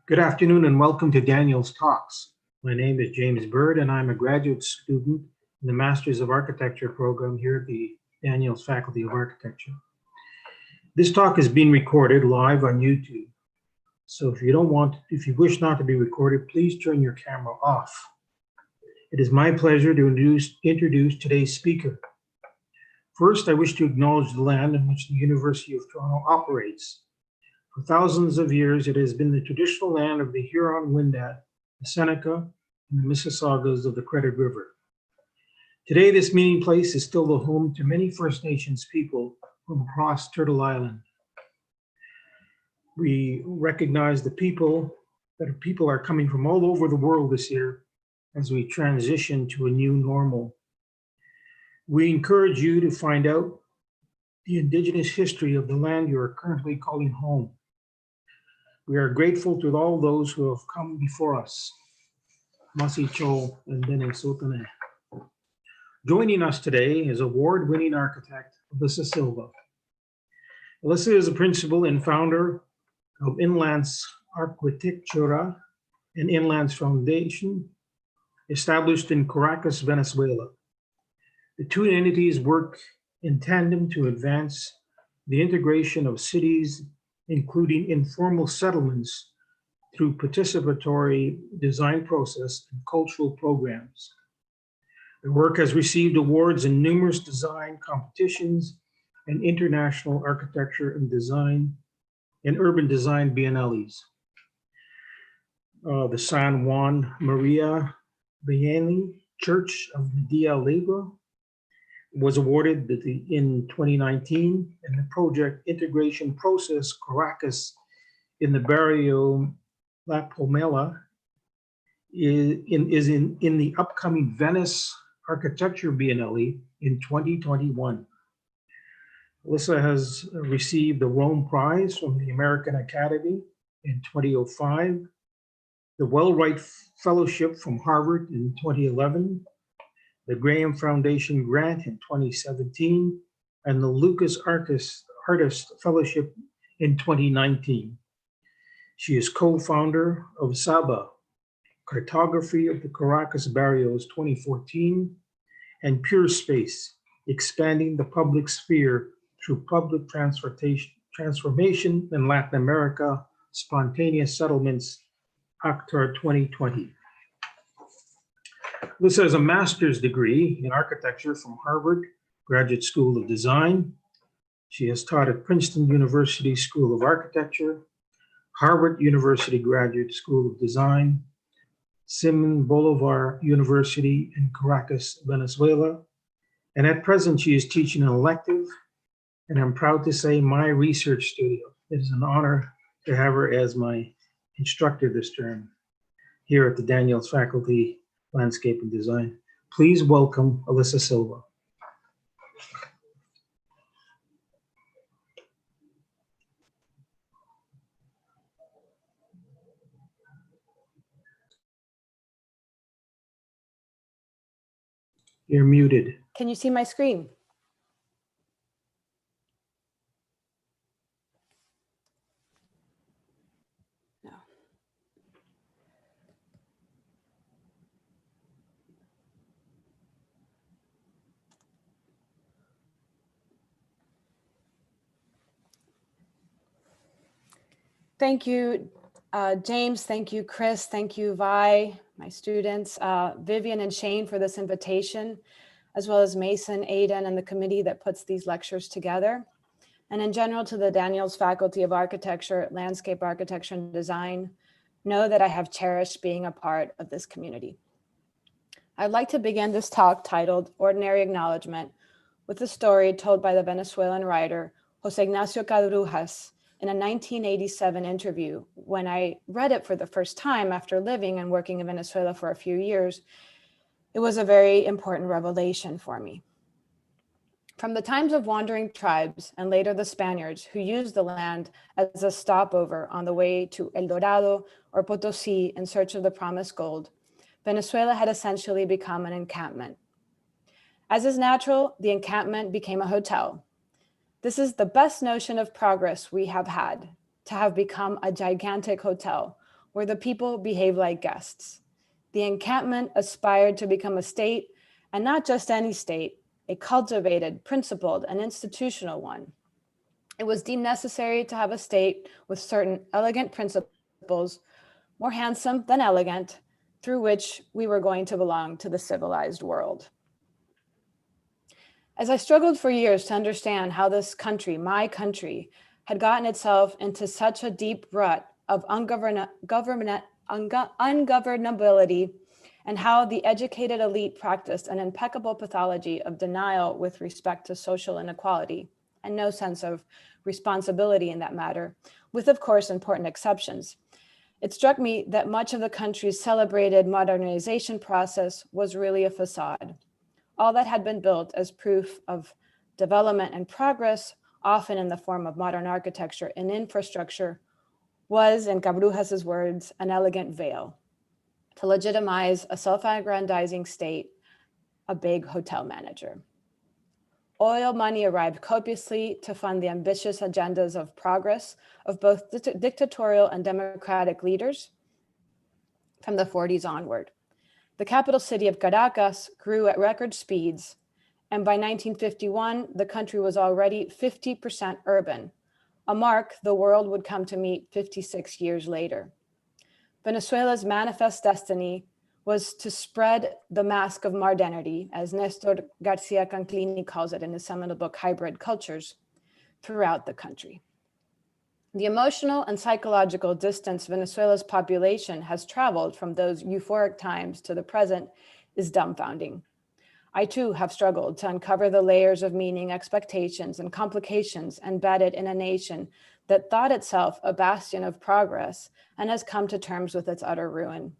Good afternoon and welcome to Daniel's Talks. My name is James Bird and I'm a graduate student in the Masters of Architecture program here at the Daniel's Faculty of Architecture. This talk is being recorded live on YouTube. So if you wish not to be recorded, please turn your camera off. It is my pleasure to introduce today's speaker. First, I wish to acknowledge the land in which the University of Toronto operates. For thousands of years, it has been the traditional land of the Huron-Wendat, the Seneca, and the Mississaugas of the Credit River. Today, this meeting place is still the home to many First Nations people from across Turtle Island. We recognize that people are coming from all over the world this year as we transition to a new normal. We encourage you to find out the Indigenous history of the land you are currently calling home. We are grateful to all those who have come before us. Masi Cho and Dene Sotane. Joining us today is award-winning architect Elisa Silva. Elisa is a principal and founder of Enlace Arquitectura, an Enlace foundation established in Caracas, Venezuela. The two entities work in tandem to advance the integration of cities, including informal settlements, through participatory design process and cultural programs. The work has received awards in numerous design competitions and international architecture and design and urban design biennales. The San Juan Maria Vianney Church of Media Alegre was awarded in 2019, and the project integration process Caracas in the Barrio La Palomera is in the upcoming Venice Architecture Biennial in 2021. Elisa has received the Rome Prize from the American Academy in 2005, the Wellwright Fellowship from Harvard in 2011, the Graham Foundation Grant in 2017, and the Lucas Artist Fellowship in 2019. She is co-founder of SABA, Cartography of the Caracas Barrios 2014, and Pure Space, Expanding the Public Sphere through Public Transformation in Latin America, Spontaneous Settlements, Octar 2020. Elisa has a master's degree in architecture from Harvard Graduate School of Design. She has taught at Princeton University School of Architecture, Harvard University Graduate School of Design, Simon Bolivar University in Caracas, Venezuela, and at present she is teaching an elective, and I'm proud to say my research studio. It is an honor to have her as my instructor this term here at the Daniel's Faculty Landscape and Design. Please welcome Elisa Silva. You're muted. Can you see my screen? No. Thank you, James. Thank you, Chris. Thank you, Vi, my students, Vivian and Shane for this invitation, as well as Mason, Aidan, and the committee that puts these lectures together. And in general, to the Daniel's Faculty of Architecture, Landscape Architecture and Design, know that I have cherished being a part of this community. I'd like to begin this talk titled Ordinary Acknowledgement with a story told by the Venezuelan writer, Jose Ignacio Cadrujas, in a 1987 interview. When I read it for the first time after living and working in Venezuela for a few years, it was a very important revelation for me. From the times of wandering tribes and later the Spaniards who used the land as a stopover on the way to El Dorado or Potosí in search of the promised gold, Venezuela had essentially become an encampment. As is natural, the encampment became a hotel. This is the best notion of progress we have had, to have become a gigantic hotel where the people behave like guests. The encampment aspired to become a state, and not just any state, a cultivated, principled, and institutional one. It was deemed necessary to have a state with certain elegant principles, more handsome than elegant, through which we were going to belong to the civilized world. As I struggled for years to understand how this country, my country, had gotten itself into such a deep rut of ungovernability, and how the educated elite practiced an impeccable pathology of denial with respect to social inequality, and no sense of responsibility in that matter, with, of course, important exceptions. It struck me that much of the country's celebrated modernization process was really a facade. All that had been built as proof of development and progress, often in the form of modern architecture and infrastructure, was, in Cabrujas's words, an elegant veil to legitimize a self-aggrandizing state, a big hotel manager. Oil money arrived copiously to fund the ambitious agendas of progress of both dictatorial and democratic leaders from the 40s onward. The capital city of Caracas grew at record speeds, and by 1951, the country was already 50% urban, a mark the world would come to meet 56 years later. Venezuela's manifest destiny was to spread the mask of modernity, as Nestor Garcia Canclini calls it in his seminal book, Hybrid Cultures, throughout the country. The emotional and psychological distance Venezuela's population has traveled from those euphoric times to the present is dumbfounding. I too have struggled to uncover the layers of meaning, expectations, and complications embedded in a nation that thought itself a bastion of progress and has come to terms with its utter ruin.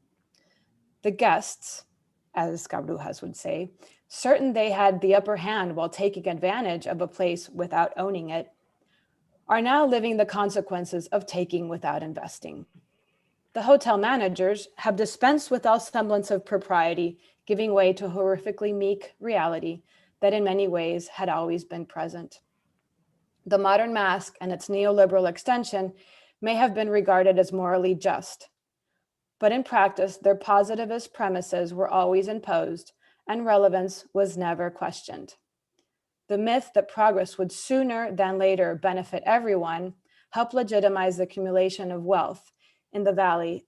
The guests, as Cabrujas would say, certain they had the upper hand while taking advantage of a place without owning it, are now living the consequences of taking without investing. The hotel managers have dispensed with all semblance of propriety, giving way to a horrifically meek reality that in many ways had always been present. The modern mask and its neoliberal extension may have been regarded as morally just, but in practice, their positivist premises were always imposed and relevance was never questioned. The myth that progress would sooner than later benefit everyone helped legitimize the accumulation of wealth in the valley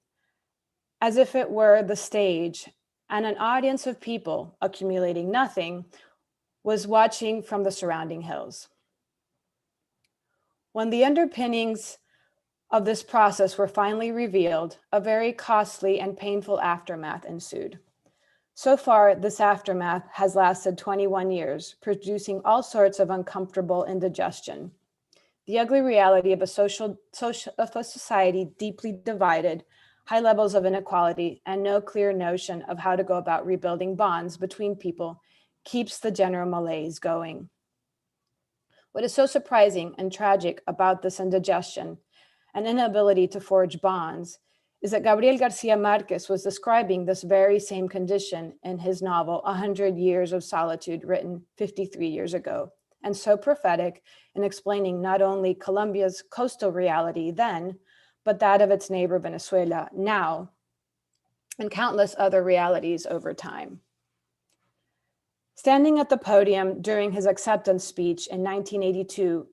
as if it were the stage, and an audience of people accumulating nothing was watching from the surrounding hills. When the underpinnings of this process were finally revealed, a very costly and painful aftermath ensued. So far, this aftermath has lasted 21 years, producing all sorts of uncomfortable indigestion. The ugly reality of a society deeply divided, high levels of inequality, and no clear notion of how to go about rebuilding bonds between people keeps the general malaise going. What is so surprising and tragic about this indigestion and inability to forge bonds is that Gabriel Garcia Marquez was describing this very same condition in his novel, 100 Years of Solitude, written 53 years ago, and so prophetic in explaining not only Colombia's coastal reality then, but that of its neighbor Venezuela now, and countless other realities over time. Standing at the podium during his acceptance speech in 1982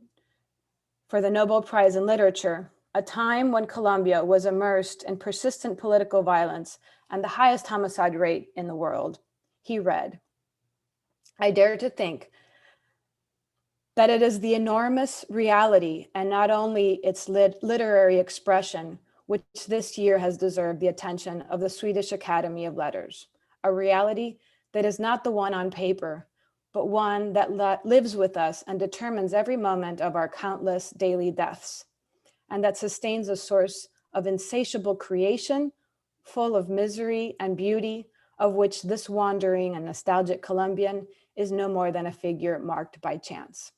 for the Nobel Prize in Literature, a time when Colombia was immersed in persistent political violence and the highest homicide rate in the world, he read, "I dare to think that it is the enormous reality and not only its literary expression which this year has deserved the attention of the Swedish Academy of Letters, a reality that is not the one on paper, but one that lives with us and determines every moment of our countless daily deaths, and that sustains a source of insatiable creation, full of misery and beauty, of which this wandering and nostalgic Colombian is no more than a figure marked by chance.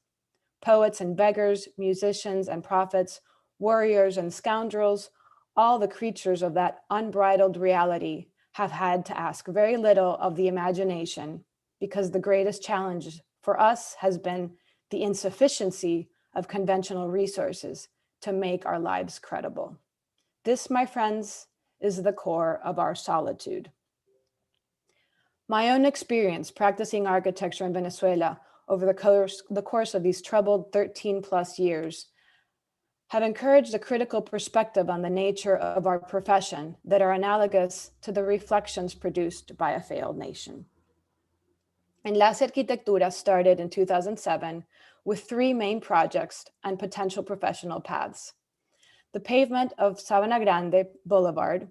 Poets and beggars, musicians and prophets, warriors and scoundrels, all the creatures of that unbridled reality have had to ask very little of the imagination, because the greatest challenge for us has been the insufficiency of conventional resources to make our lives credible. This, my friends, is the core of our solitude. My own experience practicing architecture in Venezuela over the course of these troubled 13 plus years have encouraged a critical perspective on the nature of our profession that are analogous to the reflections produced by a failed nation. Enlace Arquitectura started in 2007 with 3 main projects and potential professional paths: the pavement of Sabana Grande Boulevard,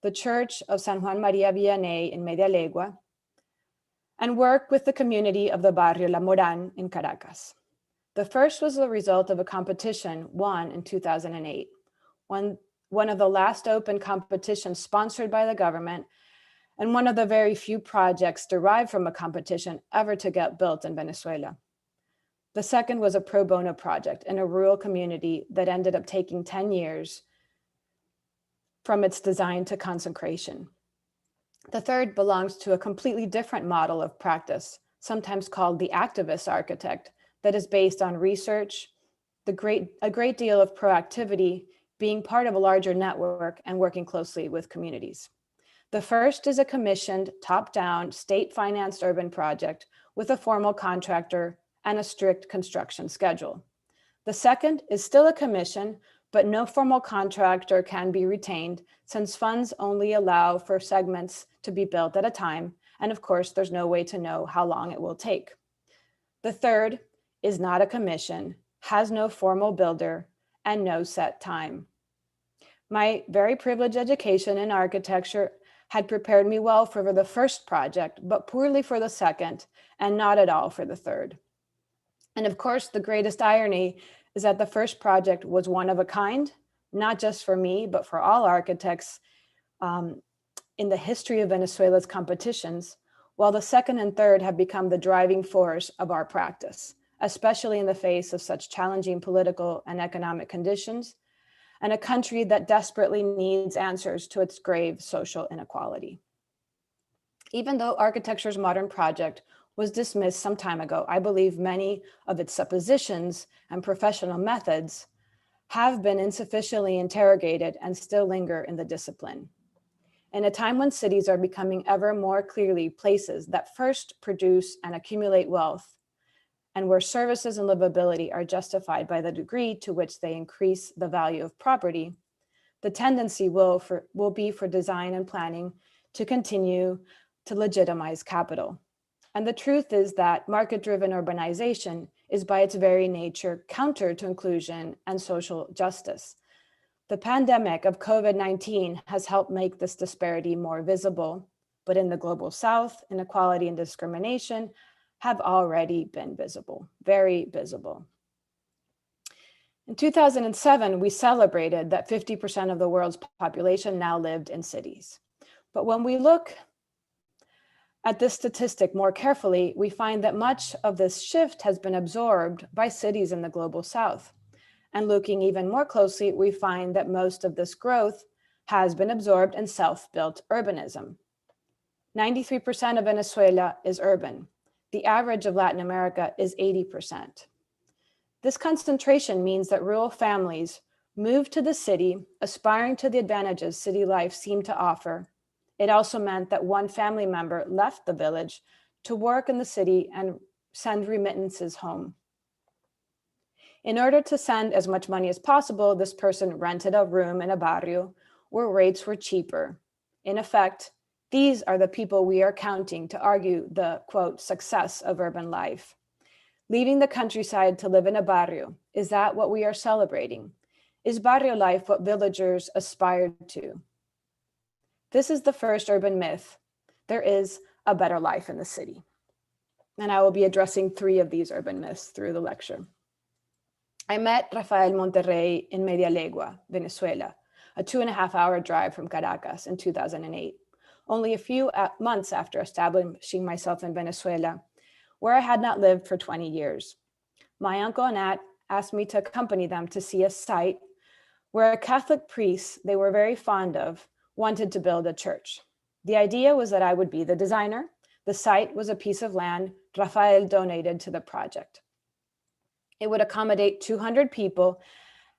the Church of San Juan Maria Vianney in Media Legua, and work with the community of the Barrio La Moran in Caracas. The first was the result of a competition won in 2008, one of the last open competitions sponsored by the government, and one of the very few projects derived from a competition ever to get built in Venezuela. The second was a pro bono project in a rural community that ended up taking 10 years from its design to consecration. The third belongs to a completely different model of practice, sometimes called the activist architect, that is based on research, a great deal of proactivity, being part of a larger network and working closely with communities. The first is a commissioned, top-down, state-financed urban project with a formal contractor and a strict construction schedule. The second is still a commission, but no formal contractor can be retained since funds only allow for segments to be built at a time, and of course, there's no way to know how long it will take. The third is not a commission, has no formal builder, and no set time. My very privileged education in architecture had prepared me well for the first project, but poorly for the second, and not at all for the third. And of course, the greatest irony is that the first project was one of a kind, not just for me, but for all architects in the history of Venezuela's competitions, while the second and third have become the driving force of our practice, especially in the face of such challenging political and economic conditions, and a country that desperately needs answers to its grave social inequality. Even though architecture's modern project was dismissed some time ago, I believe many of its suppositions and professional methods have been insufficiently interrogated and still linger in the discipline. In a time when cities are becoming ever more clearly places that first produce and accumulate wealth, and where services and livability are justified by the degree to which they increase the value of property, the tendency will be for design and planning to continue to legitimize capital. And the truth is that market-driven urbanization is by its very nature counter to inclusion and social justice. The pandemic of COVID-19 has helped make this disparity more visible, but in the global South, inequality and discrimination have already been visible, very visible. In 2007, we celebrated that 50% of the world's population now lived in cities. But when we look at this statistic more carefully, we find that much of this shift has been absorbed by cities in the global South. And looking even more closely, we find that most of this growth has been absorbed in self-built urbanism. 93% of Venezuela is urban. The average of Latin America is 80%. This concentration means that rural families moved to the city, aspiring to the advantages city life seemed to offer. It also meant that one family member left the village to work in the city and send remittances home. In order to send as much money as possible, this person rented a room in a barrio where rates were cheaper. In effect, these are the people we are counting to argue the, quote, success of urban life. Leaving the countryside to live in a barrio, is that what we are celebrating? Is barrio life what villagers aspired to? This is the first urban myth. There is a better life in the city. And I will be addressing 3 of these urban myths through the lecture. I met Rafael Monterrey in Media Legua, Venezuela, a 2.5-hour drive from Caracas in 2008, only a few months after establishing myself in Venezuela, where I had not lived for 20 years. My uncle and aunt asked me to accompany them to see a site where a Catholic priest they were very fond of wanted to build a church. The idea was that I would be the designer. The site was a piece of land Rafael donated to the project. It would accommodate 200 people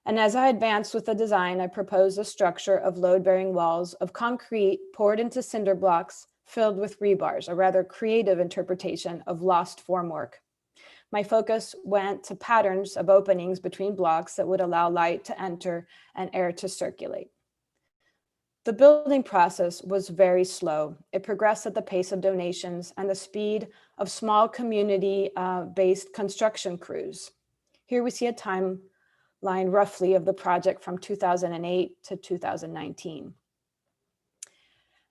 And as I advanced with the design, I proposed a structure of load-bearing walls of concrete poured into cinder blocks filled with rebars, a rather creative interpretation of lost formwork. My focus went to patterns of openings between blocks that would allow light to enter and air to circulate. The building process was very slow. It progressed at the pace of donations and the speed of small community-based construction crews. Here we see a timeline roughly of the project from 2008 to 2019.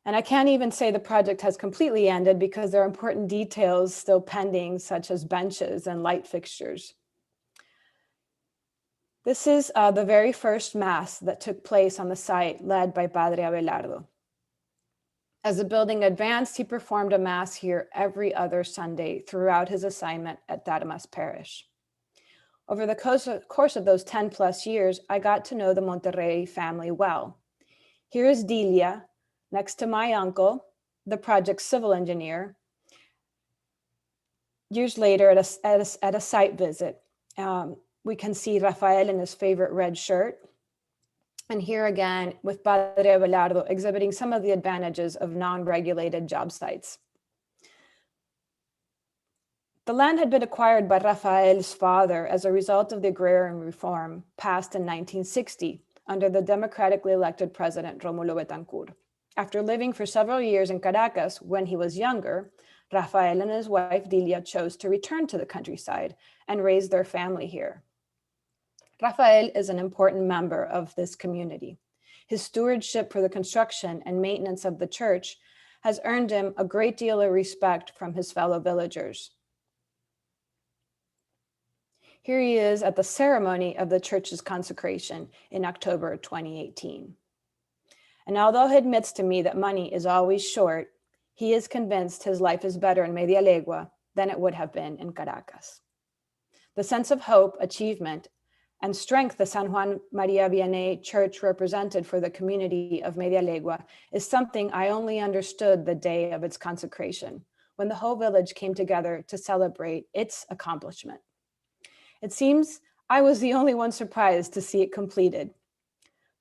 And I can't even say the project has completely ended because there are important details still pending, such as benches and light fixtures. This is the very first mass that took place on the site, led by Padre Abelardo. As the building advanced, he performed a mass here every other Sunday throughout his assignment at Dadamas Parish. Over the course of those 10 plus years, I got to know the Monterrey family well. Here is Delia, next to my uncle, the project's civil engineer. Years later, at a site visit, we can see Rafael in his favorite red shirt. And here again, with Padre Abelardo exhibiting some of the advantages of non-regulated job sites. The land had been acquired by Rafael's father as a result of the agrarian reform passed in 1960 under the democratically elected president Rómulo Betancourt. After living for several years in Caracas when he was younger, Rafael and his wife Delia chose to return to the countryside and raise their family here. Rafael is an important member of this community. His stewardship for the construction and maintenance of the church has earned him a great deal of respect from his fellow villagers. Here he is at the ceremony of the church's consecration in October 2018. And although he admits to me that money is always short, he is convinced his life is better in Media Legua than it would have been in Caracas. The sense of hope, achievement, and strength the San Juan Maria Vianney Church represented for the community of Media Legua is something I only understood the day of its consecration, when the whole village came together to celebrate its accomplishment. It seems I was the only one surprised to see it completed,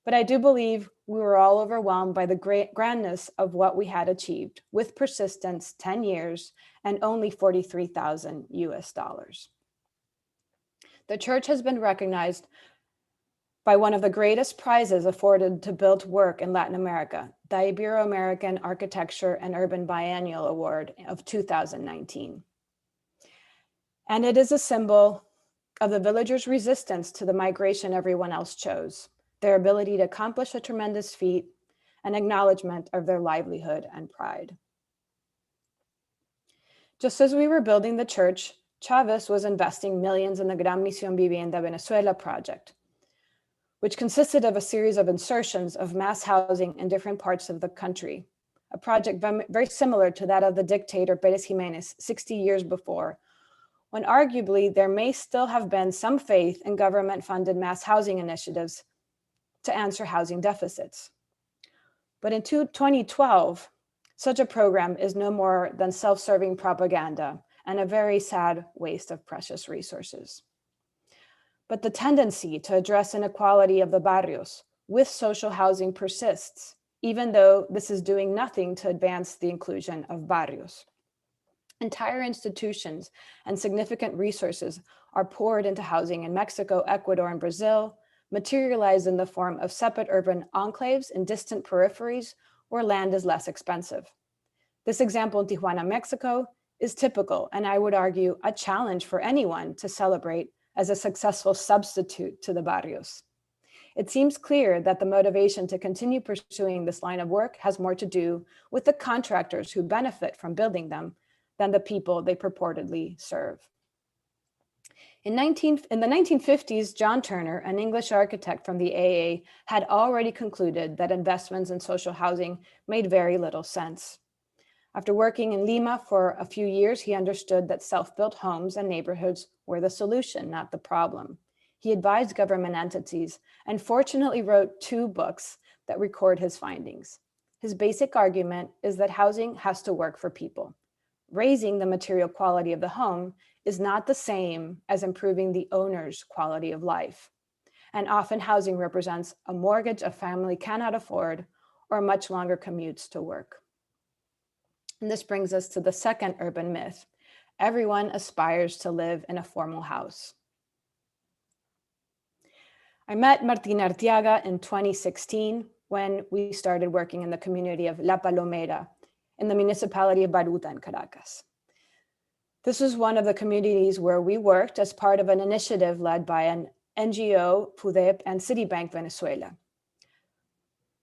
but I do believe we were all overwhelmed by the great grandness of what we had achieved with persistence, 10 years and only 43,000 US dollars. The church has been recognized by one of the greatest prizes afforded to built work in Latin America, the Ibero-American Architecture and Urban Biennial Award of 2019. And it is a symbol of the villagers' resistance to the migration everyone else chose, their ability to accomplish a tremendous feat, an acknowledgement of their livelihood and pride. Just as we were building the church, Chavez was investing millions in the Gran Misión Vivienda Venezuela project, which consisted of a series of insertions of mass housing in different parts of the country, a project very similar to that of the dictator Pérez Jiménez 60 years before, when arguably there may still have been some faith in government-funded mass housing initiatives to answer housing deficits. But in 2012, such a program is no more than self-serving propaganda and a very sad waste of precious resources. But the tendency to address inequality of the barrios with social housing persists, even though this is doing nothing to advance the inclusion of barrios. Entire institutions and significant resources are poured into housing in Mexico, Ecuador, and Brazil, materialized in the form of separate urban enclaves in distant peripheries where land is less expensive. This example in Tijuana, Mexico, is typical, and I would argue a challenge for anyone to celebrate as a successful substitute to the barrios. It seems clear that the motivation to continue pursuing this line of work has more to do with the contractors who benefit from building them than the people they purportedly serve. In the 1950s, John Turner, an English architect from the AA, had already concluded that investments in social housing made very little sense. After working in Lima for a few years, he understood that self-built homes and neighborhoods were the solution, not the problem. He advised government entities and fortunately wrote 2 books that record his findings. His basic argument is that housing has to work for people. Raising the material quality of the home is not the same as improving the owner's quality of life. and often housing represents a mortgage a family cannot afford or much longer commutes to work. And this brings us to the second urban myth. Everyone aspires to live in a formal house. I met Martina Arteaga in 2016 when we started working in the community of La Palomera in the municipality of Barrio in Caracas. This was one of the communities where we worked as part of an initiative led by an NGO, PUDEP, and Citibank Venezuela.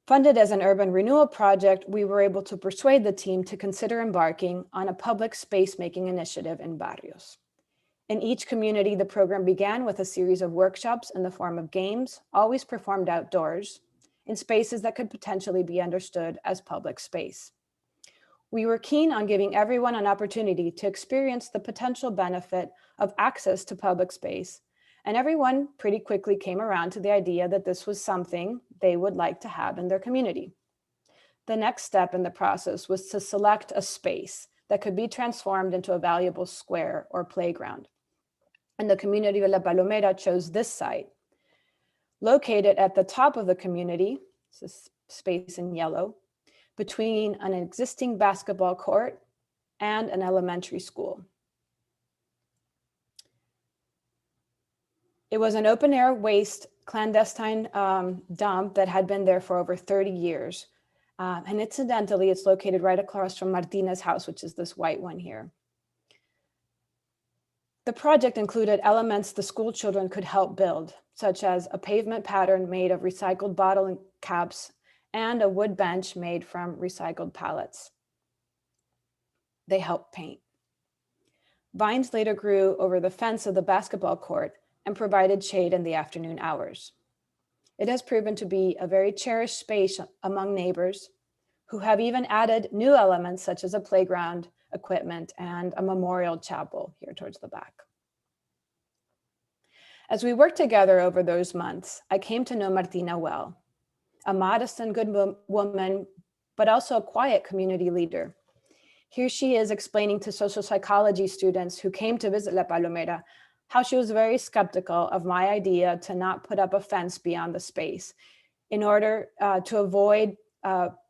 Funded as an urban renewal project, we were able to persuade the team to consider embarking on a public space-making initiative in Barrios. In each community, the program began with a series of workshops in the form of games, always performed outdoors, in spaces that could potentially be understood as public space. We were keen on giving everyone an opportunity to experience the potential benefit of access to public space, and everyone pretty quickly came around to the idea that this was something they would like to have in their community. The next step in the process was to select a space that could be transformed into a valuable square or playground. And the community of La Palomera chose this site. Located at the top of the community, this space in yellow, between an existing basketball court and an elementary school. It was an open air waste clandestine dump that had been there for over 30 years. And incidentally, it's located right across from Martina's house, which is this white one here. The project included elements the school children could help build, such as a pavement pattern made of recycled bottle caps and a wood bench made from recycled pallets. They helped paint. Vines later grew over the fence of the basketball court and provided shade in the afternoon hours. It has proven to be a very cherished space among neighbors who have even added new elements such as a playground, equipment, and a memorial chapel here towards the back. As we worked together over those months, I came to know Martina well, a modest and good woman, but also a quiet community leader. Here she is explaining to social psychology students who came to visit La Palomera how she was very skeptical of my idea to not put up a fence beyond the space in order to avoid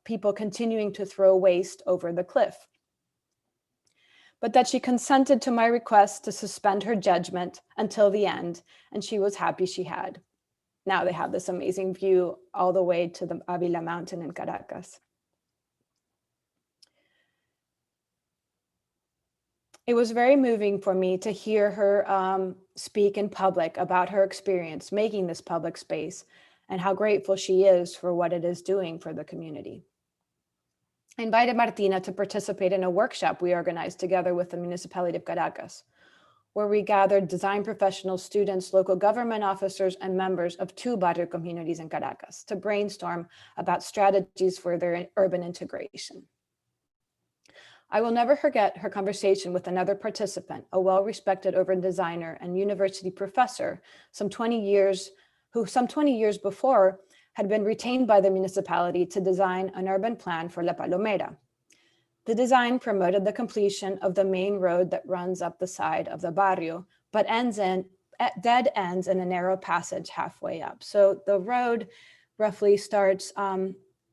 people continuing to throw waste over the cliff. But that she consented to my request to suspend her judgment until the end, and she was happy she had. Now they have this amazing view all the way to the Avila Mountain in Caracas. It was very moving for me to hear her speak in public about her experience making this public space and how grateful she is for what it is doing for the community. I invited Martina to participate in a workshop we organized together with the municipality of Caracas, where we gathered design professionals, students, local government officers, and members of 2 Barrio communities in Caracas to brainstorm about strategies for their urban integration. I will never forget her conversation with another participant, a well-respected urban designer and university professor, some 20 years before had been retained by the municipality to design an urban plan for La Palomera. The design promoted the completion of the main road that runs up the side of the barrio, but dead ends in a narrow passage halfway up. So the road roughly starts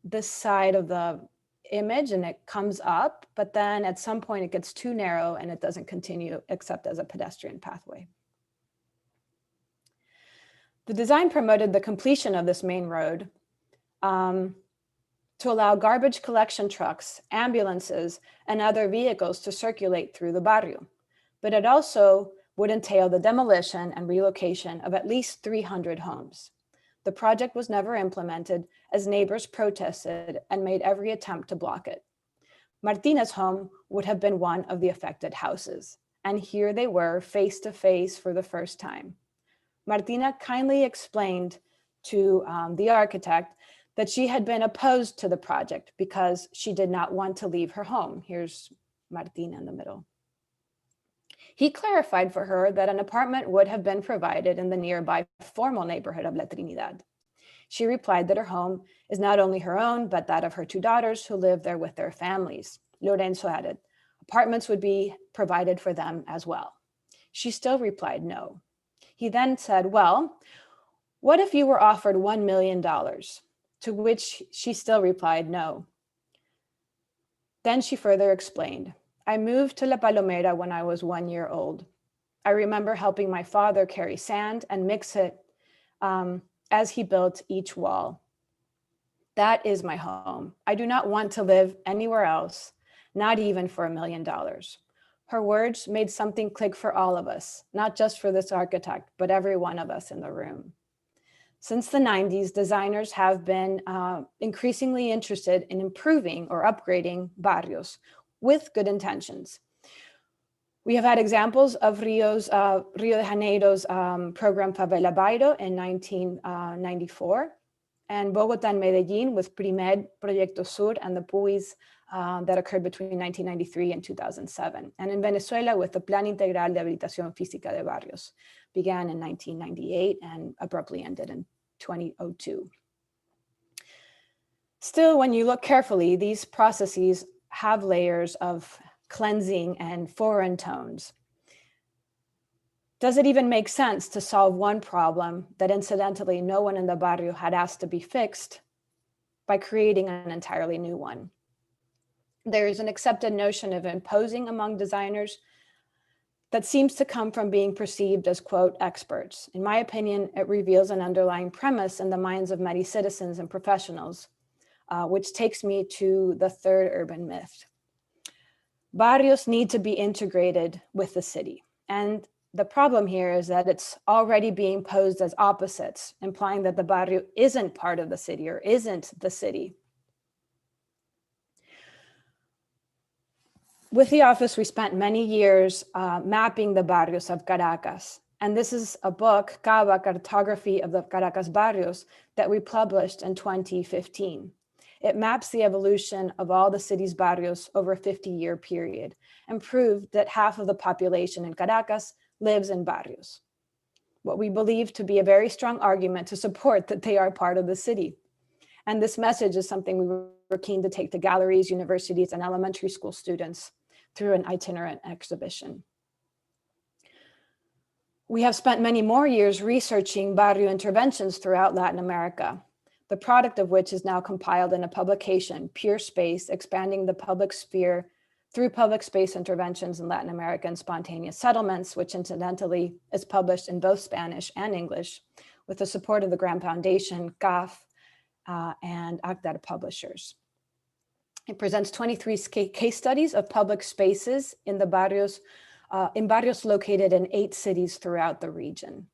this side of the image and it comes up, but then at some point it gets too narrow and it doesn't continue except as a pedestrian pathway. The design promoted the completion of this main road to allow garbage collection trucks, ambulances, and other vehicles to circulate through the barrio. But it also would entail the demolition and relocation of at least 300 homes. The project was never implemented as neighbors protested and made every attempt to block it. Martina's home would have been one of the affected houses, and here they were face to face for the first time. Martina kindly explained to the architect that she had been opposed to the project because she did not want to leave her home. Here's Martina in the middle. He clarified for her that an apartment would have been provided in the nearby formal neighborhood of La Trinidad. She replied that her home is not only her own, but that of her 2 daughters who live there with their families. Lorenzo added, apartments would be provided for them as well. She still replied no. He then said, well, What if you were offered $1 million? To which she still replied, no. Then she further explained, I moved to La Palomera when I was 1 year old. I remember helping my father carry sand and mix it as he built each wall. That is my home. I do not want to live anywhere else, not even for $1 million. Her words made something click for all of us, not just for this architect, but every one of us in the room. Since the 90s, designers have been increasingly interested in improving or upgrading barrios with good intentions. We have had examples of Rio de Janeiro's program Favela Barrio in 1994, and Bogotá and Medellin with Primed, Proyecto Sur, and the PUIs that occurred between 1993 and 2007. And in Venezuela with the Plan Integral de Habilitación Física de Barrios, began in 1998 and abruptly ended in 2002. Still, when you look carefully, these processes have layers of cleansing and foreign tones. Does it even make sense to solve one problem that incidentally no one in the barrio had asked to be fixed by creating an entirely new one? There is an accepted notion of imposing among designers that seems to come from being perceived as, quote, experts. In my opinion, it reveals an underlying premise in the minds of many citizens and professionals, which takes me to the third urban myth. Barrios need to be integrated with the city. And the problem here is that it's already being posed as opposites, implying that the barrio isn't part of the city or isn't the city. With the office, we spent many years mapping the Barrios of Caracas. And this is a book, Cava, Cartography of the Caracas Barrios, that we published in 2015. It maps the evolution of all the city's barrios over a 50-year period and proved that half of the population in Caracas lives in barrios. What we believe to be a very strong argument to support that they are part of the city. And this message is something we were keen to take to galleries, universities, and elementary school students through an itinerant exhibition. We have spent many more years researching barrio interventions throughout Latin America, the product of which is now compiled in a publication, Pure Space, expanding the public sphere through public space interventions in Latin America and spontaneous settlements, which incidentally is published in both Spanish and English with the support of the Graham Foundation, CAF, and Actar Publishers. It presents 23 case studies of public spaces in the barrios, located in 8 cities throughout the region.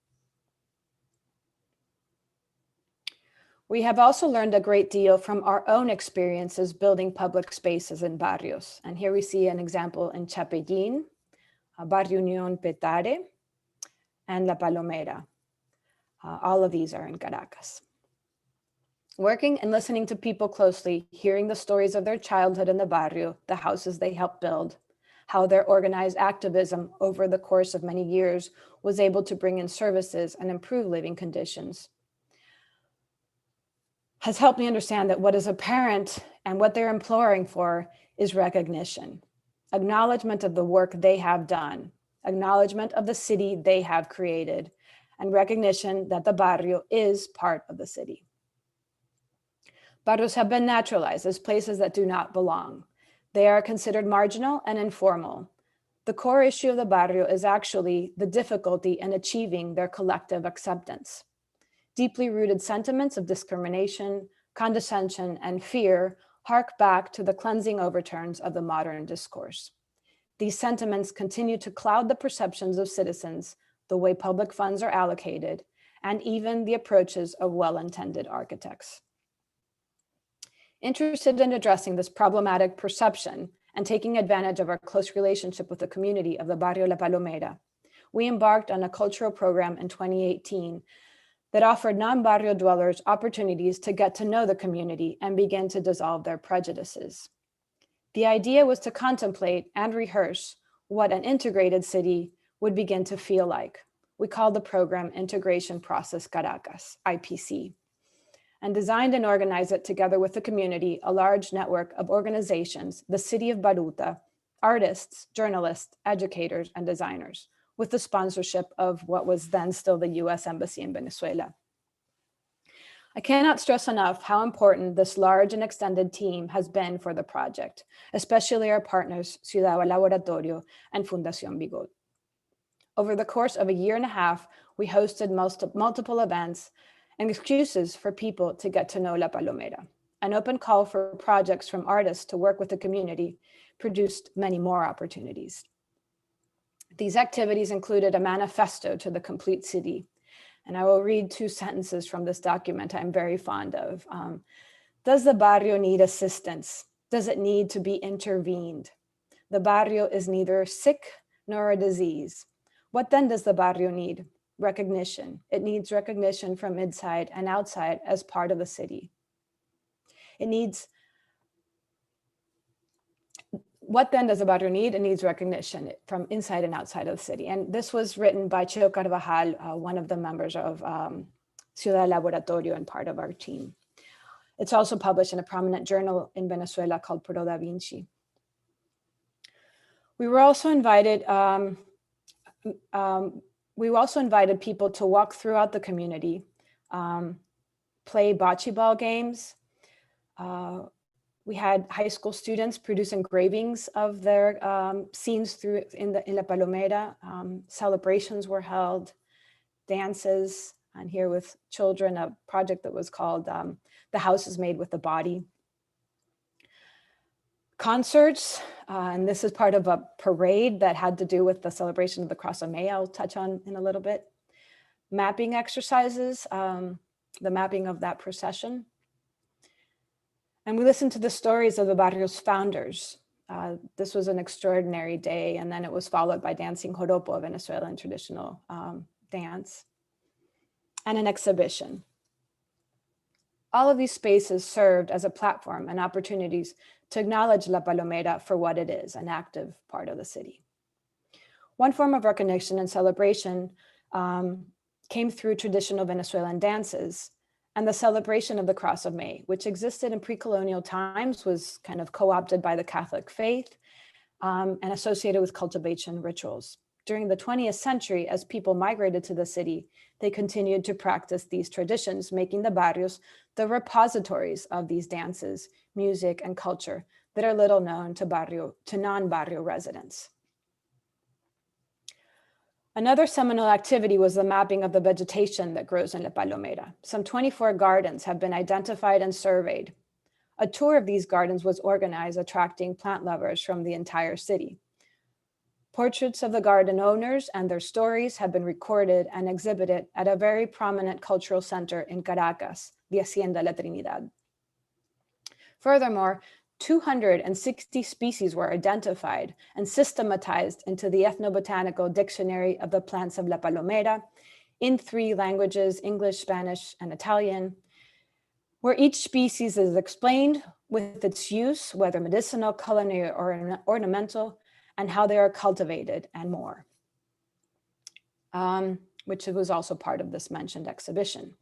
We have also learned a great deal from our own experiences building public spaces in barrios. And here we see an example in Chapellín, Barrio Unión Petare, and La Palomera. All of these are in Caracas. Working and listening to people closely, hearing the stories of their childhood in the barrio, the houses they helped build, how their organized activism over the course of many years was able to bring in services and improve living conditions, has helped me understand that what is apparent and what they're imploring for is recognition, acknowledgement of the work they have done, acknowledgement of the city they have created, and recognition that the barrio is part of the city. Barrios have been naturalized as places that do not belong. They are considered marginal and informal. The core issue of the barrio is actually the difficulty in achieving their collective acceptance. Deeply rooted sentiments of discrimination, condescension, and fear hark back to the cleansing overtones of the modern discourse. These sentiments continue to cloud the perceptions of citizens, the way public funds are allocated, and even the approaches of well-intended architects. Interested in addressing this problematic perception and taking advantage of our close relationship with the community of the Barrio La Palomera, we embarked on a cultural program in 2018 that offered non-barrio dwellers opportunities to get to know the community and begin to dissolve their prejudices. The idea was to contemplate and rehearse what an integrated city would begin to feel like. We called the program Integration Process Caracas, IPC, and designed and organized it together with the community, a large network of organizations, the city of Baruta, artists, journalists, educators, and designers, with the sponsorship of what was then still the US Embassy in Venezuela. I cannot stress enough how important this large and extended team has been for the project, especially our partners, Ciudad Laboratorio and Fundación Bigot. Over the course of a year and a half, we hosted multiple events and excuses for people to get to know La Palomera. An open call for projects from artists to work with the community produced many more opportunities. These activities included a manifesto to the complete city. And I will read 2 sentences from this document I'm very fond of. Does the barrio need assistance? Does it need to be intervened? The barrio is neither sick nor a disease. What then does the barrio need? Recognition. It needs recognition from inside and outside as part of the city. What then does the barrio need? It needs recognition from inside and outside of the city. And this was written by Cheo Carvajal, one of the members of Ciudad Laboratorio and part of our team. It's also published in a prominent journal in Venezuela called Pro Da Vinci. We also invited people to walk throughout the community, play bocce ball games. We had high school students produce engravings of their scenes in La Palomera. Celebrations were held, dances, and here with children, a project that was called The House is Made with the Body. Concerts, and this is part of a parade that had to do with the celebration of the Cross of May, I'll touch on in a little bit. Mapping exercises, the mapping of that procession. And we listened to the stories of the barrio's founders. This was an extraordinary day, and then it was followed by dancing joropo, a Venezuelan traditional dance, and an exhibition. All of these spaces served as a platform and opportunities to acknowledge La Palomera for what it is, an active part of the city. One form of recognition and celebration came through traditional Venezuelan dances, and the celebration of the Cross of May, which existed in pre-colonial times, was kind of co-opted by the Catholic faith and associated with cultivation rituals. During the 20th century, as people migrated to the city, they continued to practice these traditions, making the barrios the repositories of these dances, music, and culture that are little known to non-barrio residents. Another seminal activity was the mapping of the vegetation that grows in La Palomera. Some 24 gardens have been identified and surveyed. A tour of these gardens was organized, attracting plant lovers from the entire city. Portraits of the garden owners and their stories have been recorded and exhibited at a very prominent cultural center in Caracas, the Hacienda La Trinidad. Furthermore, 260 species were identified and systematized into the Ethnobotanical Dictionary of the Plants of La Palomera in 3 languages, English, Spanish, and Italian, where each species is explained with its use, whether medicinal, culinary, or ornamental, and how they are cultivated, and more, which was also part of this mentioned exhibition.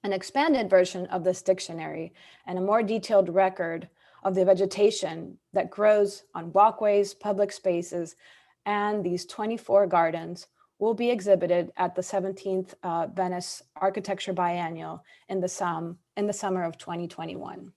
An expanded version of this dictionary and a more detailed record of the vegetation that grows on walkways, public spaces, and these 24 gardens will be exhibited at the 17th Venice Architecture Biennial in the summer of 2021.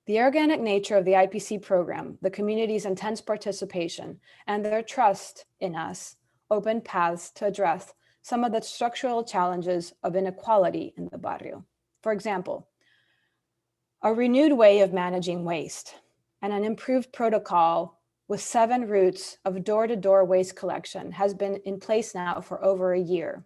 The organic nature of the IPC program, the community's intense participation, and their trust in us opened paths to address some of the structural challenges of inequality in the barrio. For example, a renewed way of managing waste and an improved protocol with 7 routes of door-to-door waste collection has been in place now for over a year.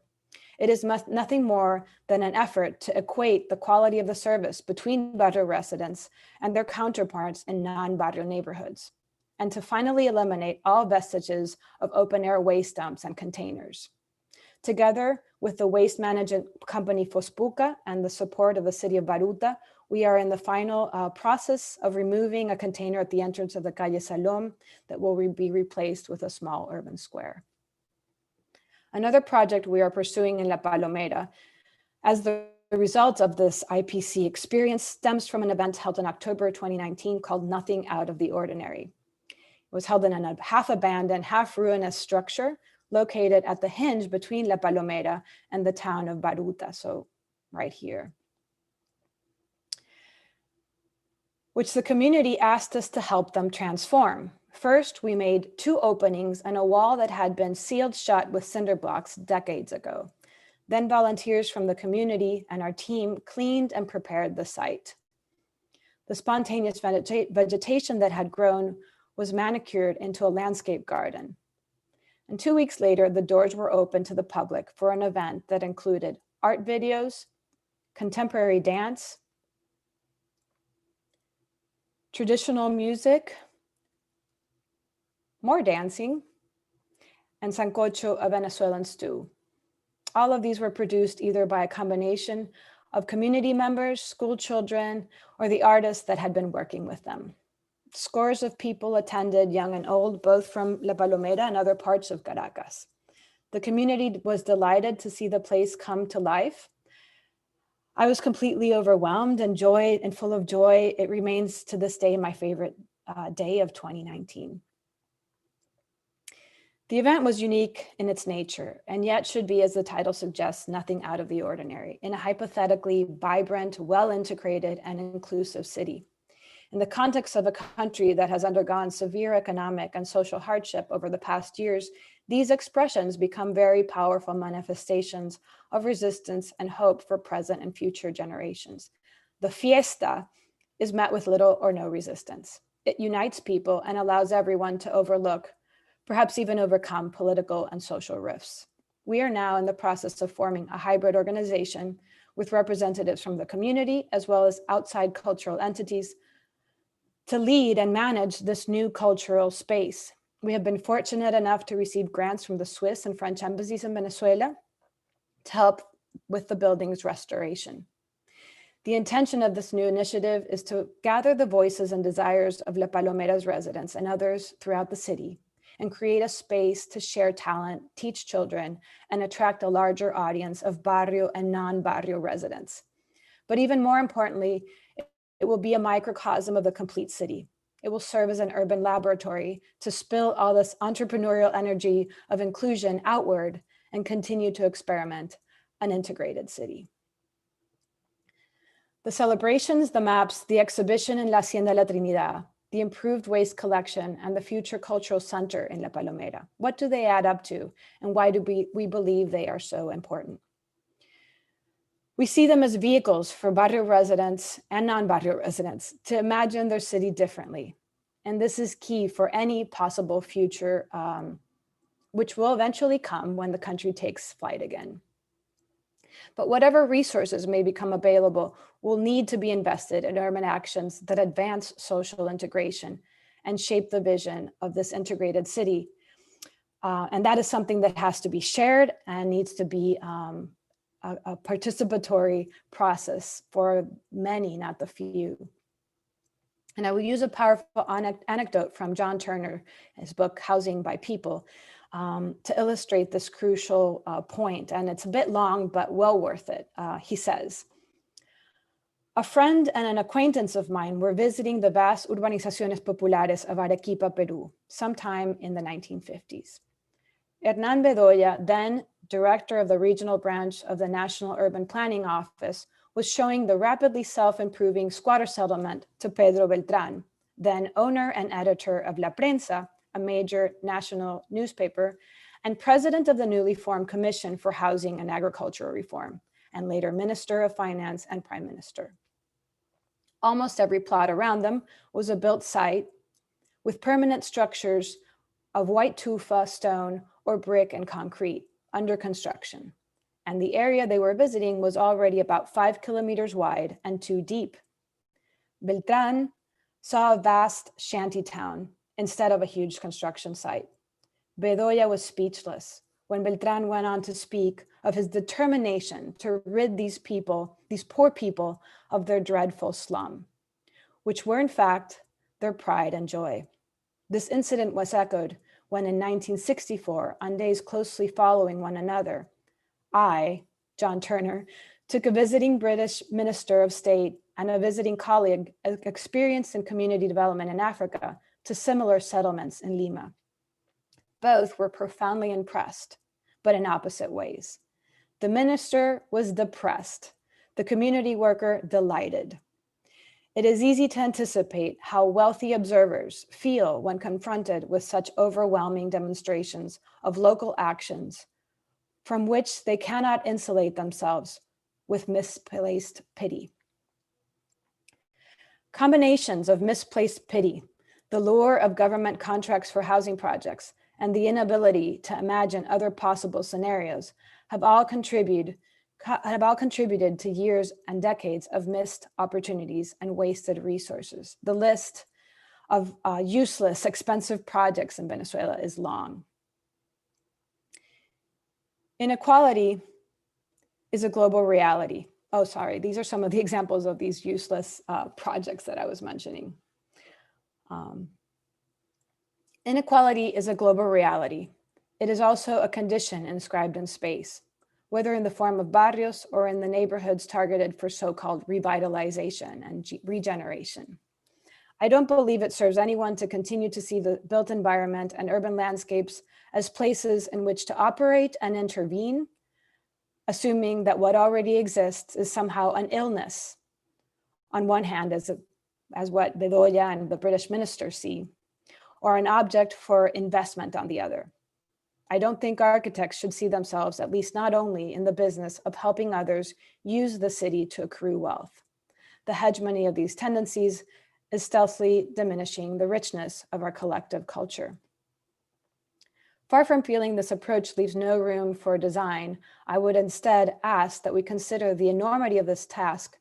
It is nothing more than an effort to equate the quality of the service between barrio residents and their counterparts in non-barrio neighborhoods, and to finally eliminate all vestiges of open-air waste dumps and containers. Together with the waste management company Fospuca and the support of the city of Baruta, we are in the final process of removing a container at the entrance of the Calle Salom that will be replaced with a small urban square. Another project we are pursuing in La Palomera, as the result of this IPC experience, stems from an event held in October 2019 called Nothing Out of the Ordinary. It was held in a half-abandoned, half-ruinous structure located at the hinge between La Palomera and the town of Baruta, so right here, which the community asked us to help them transform. First, we made 2 openings and a wall that had been sealed shut with cinder blocks decades ago. Then volunteers from the community and our team cleaned and prepared the site. The spontaneous vegetation that had grown was manicured into a landscape garden. And 2 weeks later, the doors were opened to the public for an event that included art videos, contemporary dance, traditional music, more dancing, and sancocho, a Venezuelan stew. All of these were produced either by a combination of community members, school children, or the artists that had been working with them. Scores of people attended, young and old, both from La Palomera and other parts of Caracas. The community was delighted to see the place come to life. I was completely overwhelmed and full of joy. It remains to this day my favorite day of 2019. The event was unique in its nature, and yet should be, as the title suggests, nothing out of the ordinary, in a hypothetically vibrant, well-integrated, and inclusive city. In the context of a country that has undergone severe economic and social hardship over the past years, these expressions become very powerful manifestations of resistance and hope for present and future generations. The fiesta is met with little or no resistance. It unites people and allows everyone to overlook, perhaps even overcome, political and social rifts. We are now in the process of forming a hybrid organization with representatives from the community as well as outside cultural entities to lead and manage this new cultural space. We have been fortunate enough to receive grants from the Swiss and French embassies in Venezuela to help with the building's restoration. The intention of this new initiative is to gather the voices and desires of La Palomera's residents and others throughout the city and create a space to share talent, teach children, and attract a larger audience of Barrio and non-Barrio residents. But even more importantly, it will be a microcosm of the complete city. It will serve as an urban laboratory to spill all this entrepreneurial energy of inclusion outward and continue to experiment an integrated city. The celebrations, the maps, the exhibition in La Hacienda La Trinidad, the improved waste collection, and the future cultural center in La Palomera. What do they add up to, and why do we believe they are so important? We see them as vehicles for Barrio residents and non-Barrio residents to imagine their city differently. And this is key for any possible future, which will eventually come when the country takes flight again. But whatever resources may become available will need to be invested in urban actions that advance social integration and shape the vision of this integrated city. And that is something that has to be shared and needs to be a participatory process for many, not the few. And I will use a powerful anecdote from John Turner, his book, Housing by People, to illustrate this crucial point. And it's a bit long, but well worth it. He says, a friend and an acquaintance of mine were visiting the vast urbanizaciones populares of Arequipa, Peru, sometime in the 1950s. Hernán Bedoya, then director of the regional branch of the National Urban Planning Office, was showing the rapidly self-improving squatter settlement to Pedro Beltrán, then owner and editor of La Prensa, a major national newspaper, and president of the newly formed Commission for Housing and Agricultural Reform, and later Minister of Finance and Prime Minister. Almost every plot around them was a built site with permanent structures of white tufa, stone, or brick and concrete under construction. And the area they were visiting was already about 5 kilometers wide and 2 deep. Beltrán saw a vast shanty town instead of a huge construction site. Bedoya was speechless when Beltrán went on to speak of his determination to rid these people, these poor people, of their dreadful slum, which were in fact their pride and joy. This incident was echoed when in 1964, on days closely following one another, I, John Turner, took a visiting British Minister of State and a visiting colleague experienced in community development in Africa to similar settlements in Lima. Both were profoundly impressed, but in opposite ways. The minister was depressed, the community worker delighted. It is easy to anticipate how wealthy observers feel when confronted with such overwhelming demonstrations of local actions from which they cannot insulate themselves with misplaced pity. Combinations of misplaced pity, the lure of government contracts for housing projects, and the inability to imagine other possible scenarios have all contributed to years and decades of missed opportunities and wasted resources. The list of useless, expensive projects in Venezuela is long. Inequality is a global reality. Oh, sorry, these are some of the examples of these useless projects that I was mentioning. Inequality is a global reality. It is also a condition inscribed in space, whether in the form of barrios or in the neighborhoods targeted for so-called revitalization and regeneration. I don't believe it serves anyone to continue to see the built environment and urban landscapes as places in which to operate and intervene, assuming that what already exists is somehow an illness, on one hand, as what Bedoya and the British minister see, or an object for investment on the other. I don't think architects should see themselves, at least not only, in the business of helping others use the city to accrue wealth. The hegemony of these tendencies is stealthily diminishing the richness of our collective culture. Far from feeling this approach leaves no room for design, I would instead ask that we consider the enormity of this task,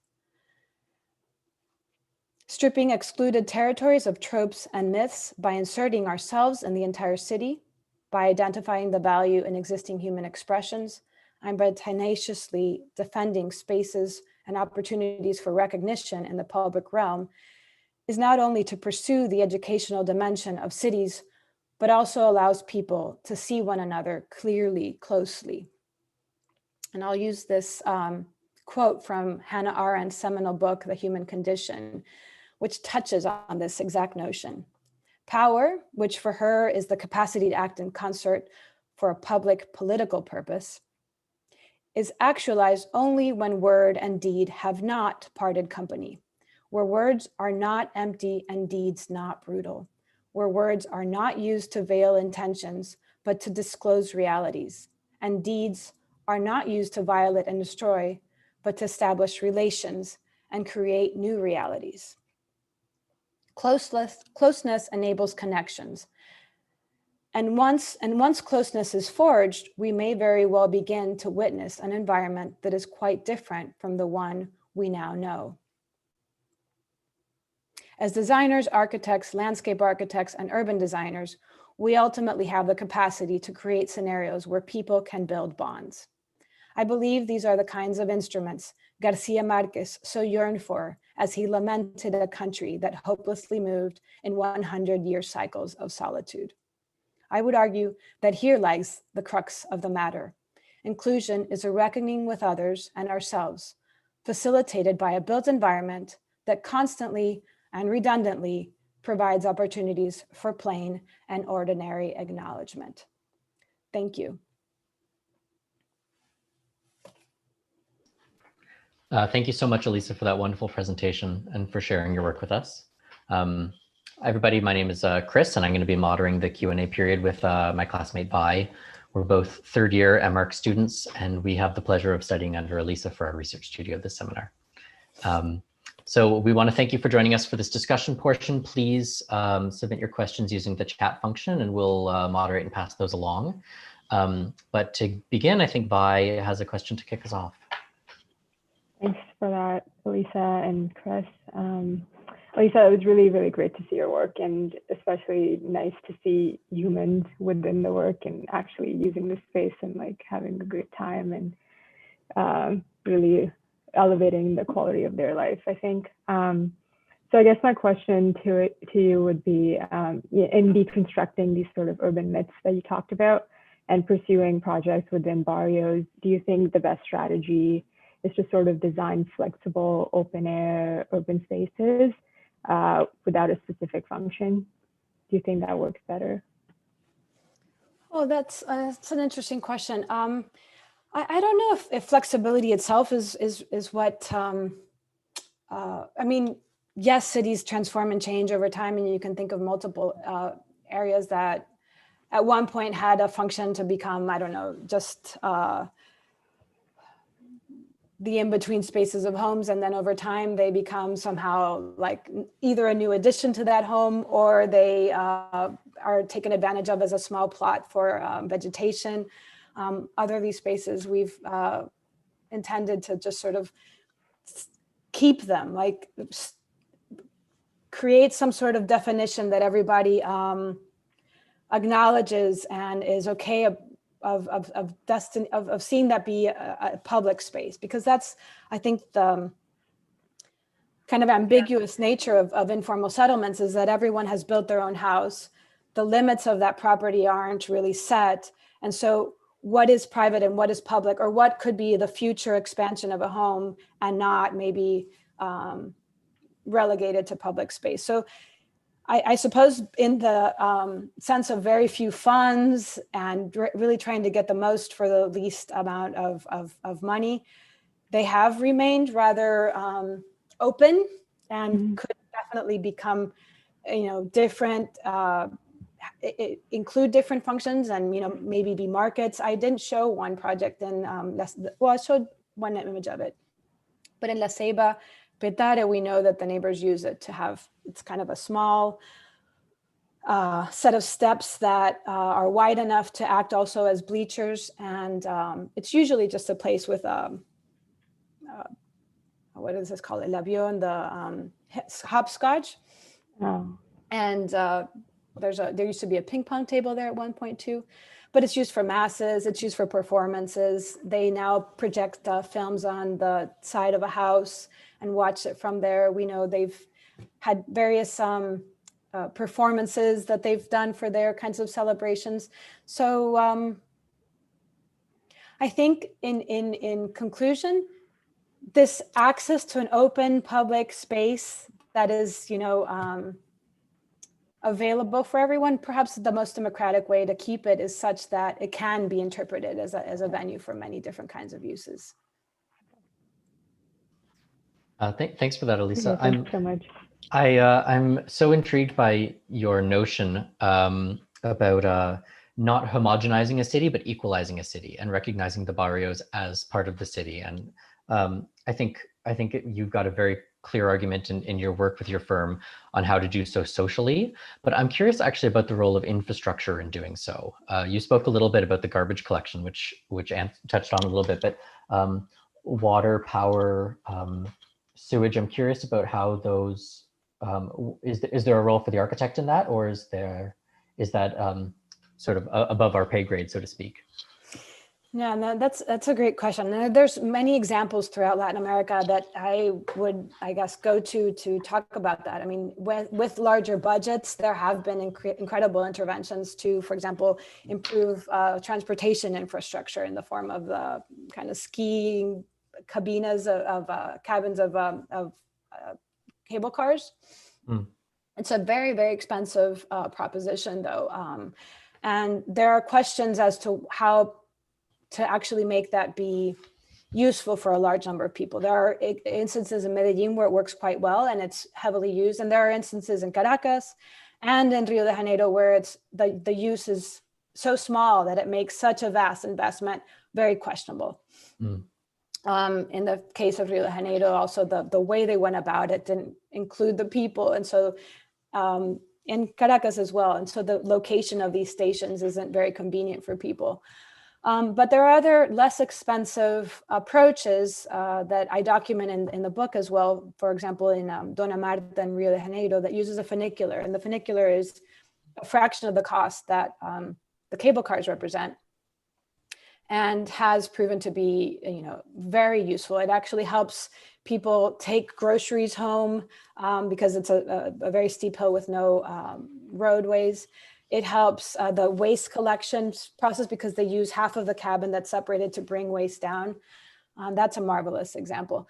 stripping excluded territories of tropes and myths by inserting ourselves in the entire city, by identifying the value in existing human expressions, and by tenaciously defending spaces and opportunities for recognition in the public realm, is not only to pursue the educational dimension of cities, but also allows people to see one another clearly, closely. And I'll use this quote from Hannah Arendt's seminal book, The Human Condition, which touches on this exact notion. Power, which for her is the capacity to act in concert for a public political purpose, is actualized only when word and deed have not parted company, where words are not empty and deeds not brutal, where words are not used to veil intentions, but to disclose realities, and deeds are not used to violate and destroy, but to establish relations and create new realities. Closeness enables connections. And once closeness is forged, we may very well begin to witness an environment that is quite different from the one we now know. As designers, architects, landscape architects, and urban designers, we ultimately have the capacity to create scenarios where people can build bonds. I believe these are the kinds of instruments Garcia Marquez so yearned for as he lamented a country that hopelessly moved in 100-year cycles of solitude. I would argue that here lies the crux of the matter. Inclusion is a reckoning with others and ourselves, facilitated by a built environment that constantly and redundantly provides opportunities for plain and ordinary acknowledgement. Thank you. Thank you so much, Elisa, for that wonderful presentation and for sharing your work with us. Everybody, my name is Chris, and I'm going to be moderating the Q&A period with my classmate Vi. We're both third-year MArch students, and we have the pleasure of studying under Elisa for our research studio this seminar. So we want to thank you for joining us for this discussion portion. Please submit your questions using the chat function, and we'll moderate and pass those along. But to begin, I think Vi has a question to kick us off. Thanks for that, Elisa and Chris. Elisa, it was really, really great to see your work, and especially nice to see humans within the work and actually using the space and like having a great time and really elevating the quality of their life, I think. So I guess my question to you would be, in deconstructing these sort of urban myths that you talked about and pursuing projects within barrios, do you think the best strategy is to sort of design flexible open air urban spaces without a specific function? Do you think that works better? Oh, that's an interesting question. I don't know if flexibility itself is what, I mean, yes, cities transform and change over time, and you can think of multiple areas that at one point had a function to become, I don't know, just the in-between spaces of homes, and then over time they become somehow like either a new addition to that home, or they are taken advantage of as a small plot for vegetation. Other of these spaces we've intended to just sort of keep them, like create some sort of definition that everybody acknowledges and is okay of seeing that be a public space, because that's, I think, the kind of ambiguous nature of informal settlements is that everyone has built their own house. The limits of that property aren't really set. And so what is private and what is public, or what could be the future expansion of a home and not maybe relegated to public space. So I suppose in the sense of very few funds and really trying to get the most for the least amount of money, they have remained rather open and could definitely become, different, include different functions and, maybe be markets. I didn't show one project in, I showed one image of it, but in La Ceiba, Petare, we know that the neighbors use it to have, it's kind of a small set of steps that are wide enough to act also as bleachers. And it's usually just a place with, what is this called? El avión, the hopscotch. Oh. And there used to be a ping pong table there at one point too, but it's used for masses, it's used for performances. They now project films on the side of a house and watch it from there. We know they've had various performances that they've done for their kinds of celebrations. So I think in conclusion, this access to an open public space that is, available for everyone, perhaps the most democratic way to keep it is such that it can be interpreted as a venue for many different kinds of uses. Thanks for that, Elisa. Yeah, thanks so much. I'm so intrigued by your notion about not homogenizing a city, but equalizing a city and recognizing the barrios as part of the city. And I think you've got a very clear argument in your work with your firm on how to do so socially. But I'm curious actually about the role of infrastructure in doing so. You spoke a little bit about the garbage collection, which Anne touched on a little bit, but water, power, sewage. I'm curious about how those, is there a role for the architect in that, or is that sort of above our pay grade, so to speak? Yeah, no, that's a great question. There's many examples throughout Latin America that I would, I guess, go to talk about that. I mean, with larger budgets, there have been incredible interventions to, for example, improve transportation infrastructure in the form of the kind of skiing cabins cabins of cable cars. It's a very, very expensive proposition, though. And there are questions as to how to actually make that be useful for a large number of people. There are instances in Medellin where it works quite well and it's heavily used. And there are instances in Caracas and in Rio de Janeiro where it's the use is so small that it makes such a vast investment very questionable. In the case of Rio de Janeiro, also the way they went about it didn't include the people. And so in Caracas as well. And so the location of these stations isn't very convenient for people. But there are other less expensive approaches that I document in the book as well. For example, in Dona Marta in Rio de Janeiro, that uses a funicular, and the funicular is a fraction of the cost that the cable cars represent, and has proven to be, very useful. It actually helps people take groceries home because it's a very steep hill with no roadways. It helps the waste collection process because they use half of the cabin that's separated to bring waste down. That's a marvelous example.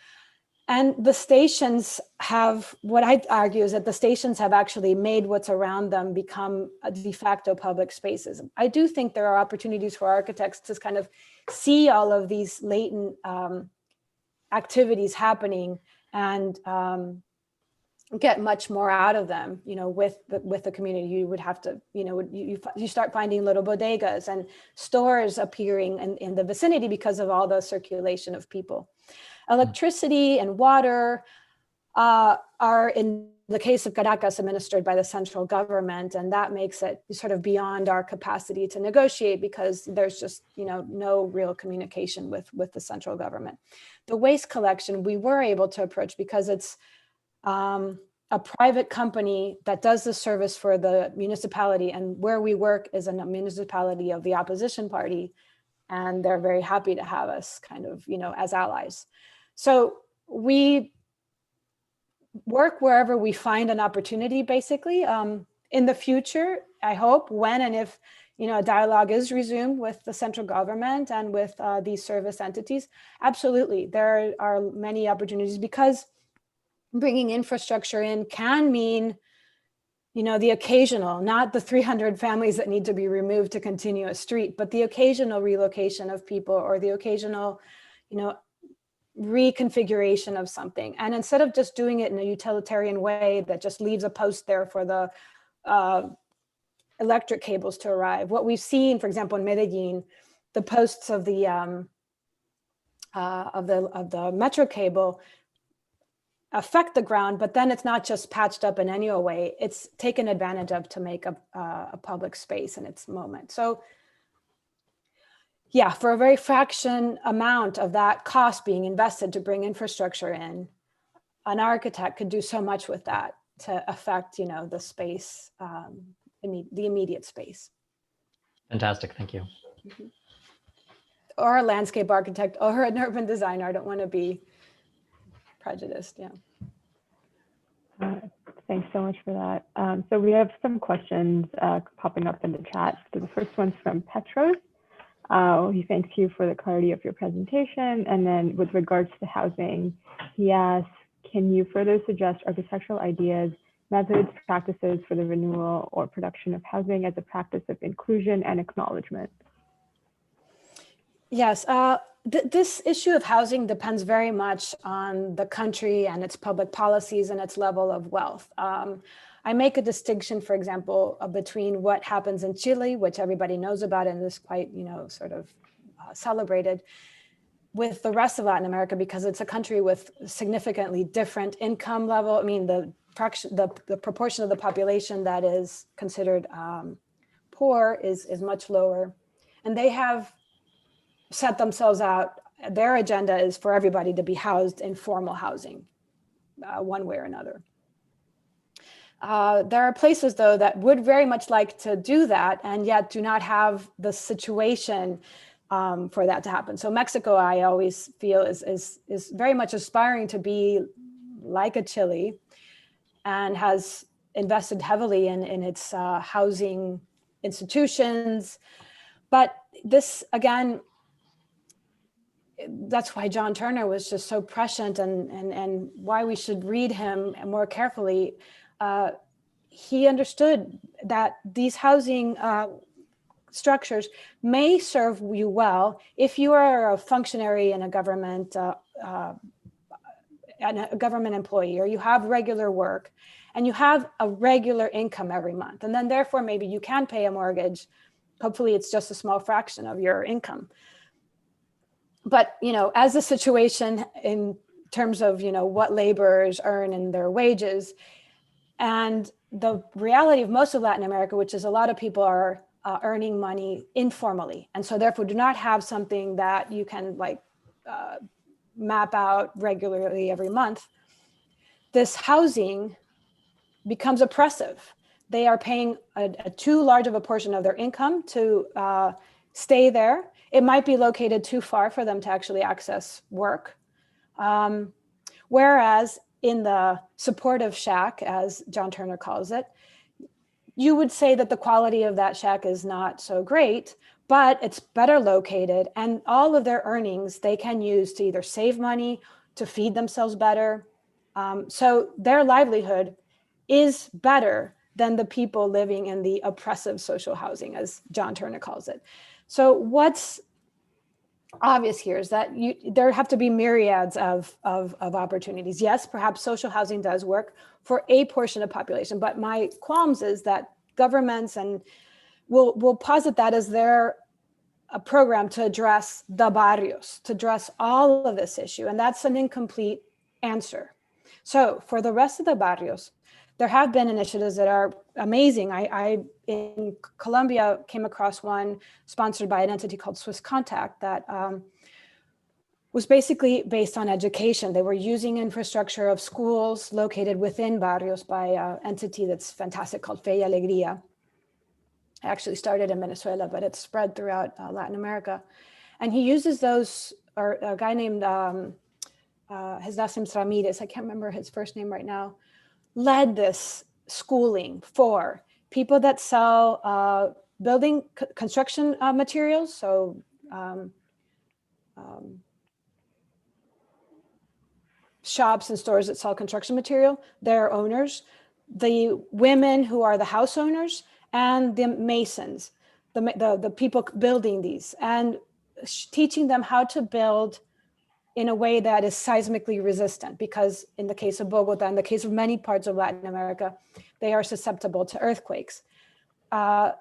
And the stations have, what I argue is that the stations have actually made what's around them become a de facto public spaces. I do think there are opportunities for architects to kind of see all of these latent activities happening and get much more out of them, with the community. You would have to, you start finding little bodegas and stores appearing in the vicinity because of all the circulation of people. Electricity and water are, in the case of Caracas, administered by the central government, and that makes it sort of beyond our capacity to negotiate because there's just no real communication with the central government. The waste collection we were able to approach because it's a private company that does the service for the municipality, and where we work is a municipality of the opposition party, and they're very happy to have us kind of as allies. So we work wherever we find an opportunity, basically. In the future, I hope, when and if a dialogue is resumed with the central government and with these service entities, absolutely, there are many opportunities, because bringing infrastructure in can mean, the occasional, not the 300 families that need to be removed to continue a street, but the occasional relocation of people, or the occasional, reconfiguration of something. And instead of just doing it in a utilitarian way that just leaves a post there for the electric cables to arrive, what we've seen, for example, in Medellin, the posts of the metro cable affect the ground, but then it's not just patched up in any way, it's taken advantage of to make a public space in its moment. So yeah, for a very fraction amount of that cost being invested to bring infrastructure in, an architect could do so much with that to affect, the space, the immediate space. Fantastic, thank you. Mm-hmm. Or a landscape architect or an urban designer. I don't want to be prejudiced, yeah. Thanks so much for that. So we have some questions popping up in the chat. So the first one's from Petros. He thanks you for the clarity of your presentation. And then with regards to housing, he asks, can you further suggest architectural ideas, methods, practices for the renewal or production of housing as a practice of inclusion and acknowledgement? Yes, this issue of housing depends very much on the country and its public policies and its level of wealth. I make a distinction, for example, between what happens in Chile, which everybody knows about and is quite, sort of celebrated, with the rest of Latin America, because it's a country with significantly different income level. I mean, the proportion of the population that is considered poor is much lower, and they have set themselves out. Their agenda is for everybody to be housed in formal housing, one way or another. There are places, though, that would very much like to do that and yet do not have the situation for that to happen. So Mexico, I always feel, is very much aspiring to be like a Chile, and has invested heavily in its housing institutions. But this, again, that's why John Turner was just so prescient, and why we should read him more carefully. He understood that these housing structures may serve you well if you are a functionary in a government employee, or you have regular work and you have a regular income every month, and then therefore maybe you can pay a mortgage. Hopefully it's just a small fraction of your income. But as the situation in terms of what laborers earn in their wages, and the reality of most of Latin America, which is a lot of people are earning money informally, and so therefore do not have something that you can map out regularly every month, this housing becomes oppressive. They are paying a too large of a portion of their income to stay there. It might be located too far for them to actually access work. Whereas in the supportive shack, as John Turner calls it, you would say that the quality of that shack is not so great, but it's better located, and all of their earnings they can use to either save money, to feed themselves better. So their livelihood is better than the people living in the oppressive social housing, as John Turner calls it. So what's obvious here is that there have to be myriads of opportunities. Yes, perhaps social housing does work for a portion of the population, but my qualms is that governments and will posit that as their a program to address the barrios, to address all of this issue, and that's an incomplete answer. So for the rest of the barrios, there have been initiatives that are amazing. I in Colombia came across one sponsored by an entity called Swiss Contact that was basically based on education. They were using infrastructure of schools located within barrios by an entity that's fantastic called Fe y Alegría. It actually started in Venezuela, but it's spread throughout Latin America. And he uses those, or a guy named Hesdasim Ramirez, I can't remember his first name right now, led this schooling for people that sell building construction materials. So shops and stores that sell construction material, their owners, the women who are the house owners, and the masons, the people building these, and teaching them how to build in a way that is seismically resistant, because in the case of Bogota, in the case of many parts of Latin America, they are susceptible to earthquakes. All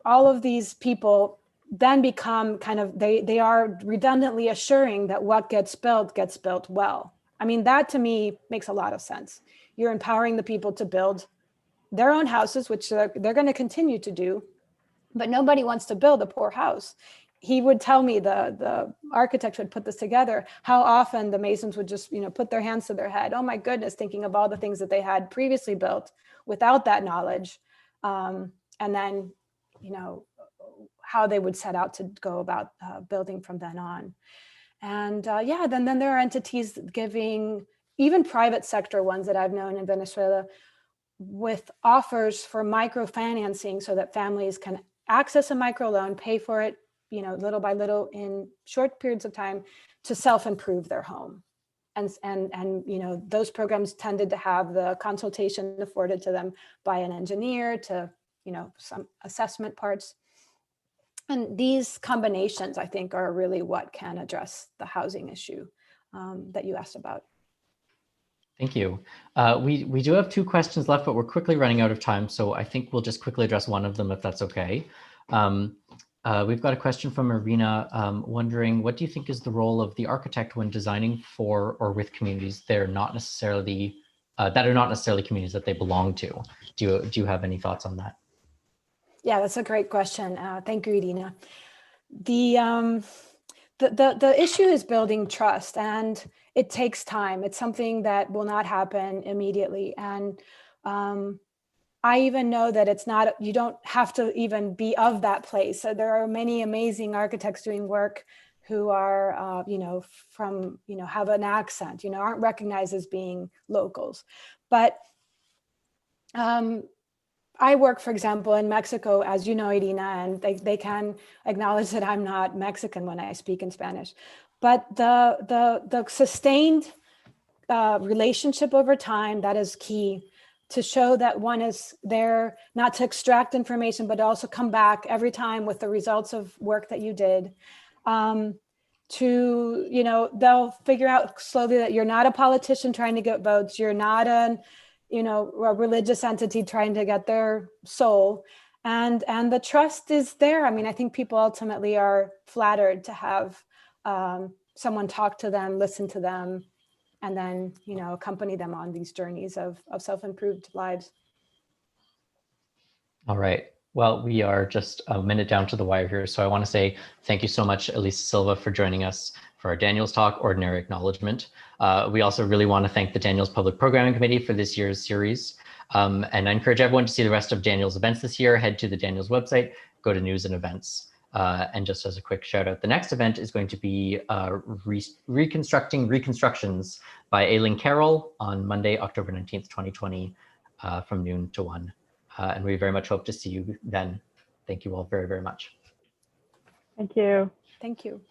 of these people then become kind of, they are redundantly assuring that what gets built well. I mean, that to me makes a lot of sense. You're empowering the people to build their own houses, which they're going to continue to do, but nobody wants to build a poor house. He would tell me, the architect who had put this together, how often the masons would just, put their hands to their head. Oh my goodness, thinking of all the things that they had previously built without that knowledge. And then, how they would set out to go about building from then on. And then there are entities giving, even private sector ones that I've known in Venezuela, with offers for microfinancing so that families can access a microloan, pay for it, little by little in short periods of time to self-improve their home. And those programs tended to have the consultation afforded to them by an engineer to, some assessment parts. And these combinations, I think, are really what can address the housing issue that you asked about. Thank you. We do have 2 questions left, but we're quickly running out of time. So I think we'll just quickly address one of them, if that's okay. We've got a question from Irina wondering, what do you think is the role of the architect when designing for or with communities that are not necessarily communities that they belong to? Do you have any thoughts on that? Yeah, that's a great question. Thank you, Irina. The issue is building trust, and it takes time. It's something that will not happen immediately. And I even know that it's not, you don't have to even be of that place. So there are many amazing architects doing work who are, from, have an accent, aren't recognized as being locals. But I work, for example, in Mexico, as you know, Irina, and they can acknowledge that I'm not Mexican when I speak in Spanish. But the sustained relationship over time, that is key to show that one is there not to extract information, but also come back every time with the results of work that you did. They'll figure out slowly that you're not a politician trying to get votes. You're not a religious entity trying to get their soul, and the trust is there. I mean, I think people ultimately are flattered to have someone talk to them, listen to them, and then, accompany them on these journeys of self-improved lives. All right. Well, we are just a minute down to the wire here. So I want to say thank you so much, Elisa Silva, for joining us for our Daniels Talk, Ordinary Acknowledgement. We also really want to thank the Daniels Public Programming Committee for this year's series. And I encourage everyone to see the rest of Daniels events this year. Head to the Daniels website, go to news and events. And just as a quick shout out, the next event is going to be Reconstructing Reconstructions by Aileen Carroll on Monday, October 19th, 2020, from noon to 1. And we very much hope to see you then. Thank you all very, very much. Thank you. Thank you.